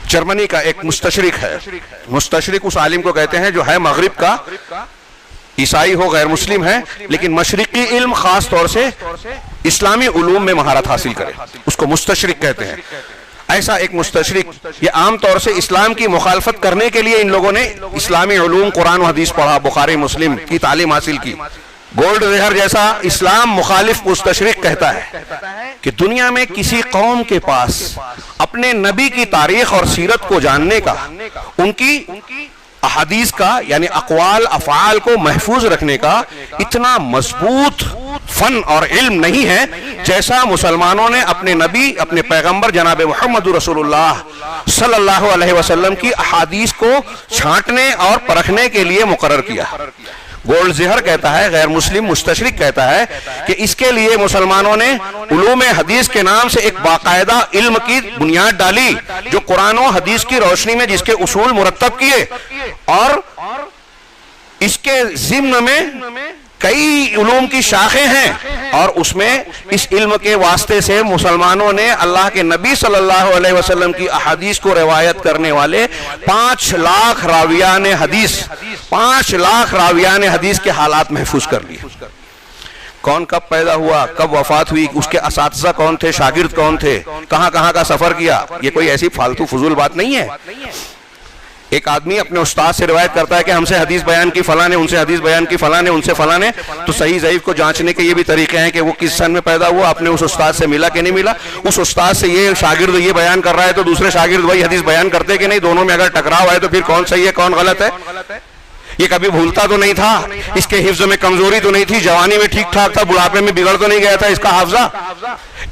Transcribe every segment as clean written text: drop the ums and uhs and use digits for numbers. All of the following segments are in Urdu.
جرمنی کا ایک مستشرق ہے. مستشرق اس عالم کو کہتے ہیں جو ہے مغرب کا، عیسائی ہو، غیر مسلم ہے، لیکن مشرقی علم خاص طور سے اسلامی علوم میں مہارت حاصل کرے، اس کو مستشرق کہتے ہیں. ایسا ایک مستشرق، یہ عام طور سے اسلام کی مخالفت کرنے کے لیے ان لوگوں نے اسلامی علوم، قرآن و حدیث پڑھا، بخاری مسلم کی تعلیم حاصل کی. گولڈ زہر جیسا اسلام مخالف مستشرق کہتا ہے کہ دنیا میں کسی قوم کے پاس اپنے نبی کی تاریخ اور سیرت کو جاننے کا، ان کی احادیث کا یعنی اقوال افعال کو محفوظ رکھنے کا اتنا مضبوط فن اور علم نہیں ہے جیسا مسلمانوں نے اپنے نبی، اپنے پیغمبر جناب محمد رسول اللہ صلی اللہ علیہ وسلم کی احادیث کو چھانٹنے اور پرکھنے کے لیے مقرر کیا. گولڈ زہر کہتا ہے، غیر مسلم مستشرق کہتا ہے کہ اس کے لیے مسلمانوں نے علوم حدیث کے نام سے ایک باقاعدہ علم کی بنیاد ڈالی جو قرآن و حدیث کی روشنی میں جس کے اصول مرتب کیے، اور اس کے ضمن میں کئی علوم کی شاخیں ہیں، اور اس میں اس علم کے واسطے سے مسلمانوں نے اللہ کے نبی صلی اللہ علیہ وسلم کی احادیث کو روایت کرنے والے 5 لاکھ راویان حدیث، 5 لاکھ راویان حدیث کے حالات محفوظ کر لیے. کون کب پیدا ہوا، کب وفات ہوئی، اس کے اساتذہ کون تھے، شاگرد کون تھے، کہاں کہاں کا سفر کیا، یہ کوئی ایسی فالتو فضول بات نہیں ہے. ایک آدمی اپنے استاد سے روایت کرتا ہے کہ ہم سے حدیث بیان کی فلاں نے، ان سے حدیث بیان کی فلاں نے، ان سے فلاں نے، تو صحیح ضعیف کو جانچنے کے یہ بھی طریقے ہیں کہ وہ کس سن میں پیدا ہوا، اپنے اس استاد سے ملا کہ نہیں ملا، اس استاد سے یہ شاگرد یہ بیان کر رہا ہے تو دوسرے شاگرد وہی حدیث بیان کرتے کہ نہیں، دونوں میں اگر ٹکراؤ ہے تو پھر کون صحیح ہے کون غلط ہے. یہ کبھی بھولتا تو نہیں تھا، اس کے حفظ میں کمزوری تو نہیں تھی، جوانی میں ٹھیک ٹھاک تھا، بڑھاپے میں بگڑ تو نہیں گیا تھا اس کا حافظہ.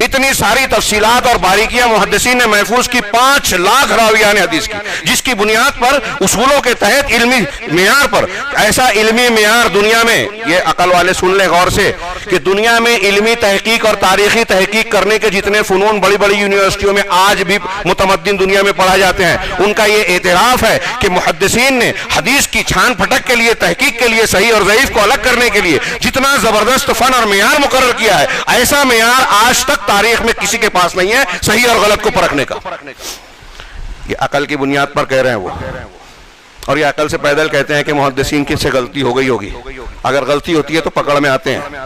اتنی ساری تفصیلات اور باریکیاں محدثین نے محفوظ کی 5 لاکھ راویان حدیث کی، جس کی بنیاد پر اصولوں کے تحت علمی معیار پر، ایسا علمی معیار دنیا میں، یہ عقل والے سن لیں غور سے، کہ دنیا میں علمی تحقیق اور تاریخی تحقیق کرنے کے جتنے فنون بڑی بڑی یونیورسٹیوں میں آج بھی متمدن دنیا میں پڑھا جاتے ہیں، ان کا یہ اعتراف ہے کہ محدثین نے حدیث کی چھان پھٹک کے لیے، تحقیق کے لیے، صحیح اور ضعیف کو الگ کرنے کے لیے جتنا زبردست فن اور معیار مقرر کیا ہے، ایسا معیار آج تک تاریخ میں کسی کے پاس نہیں ہے صحیح اور غلط کو پرکھنے کا. یہ عقل کی بنیاد پر کہہ رہے ہیں وہ، اور یہ عقل سے پیدل کہتے ہیں کہ محدثین کی سے غلطی ہو گئی ہوگی، اگر غلطی ہوتی ہے تو پکڑ میں آتے ہیں.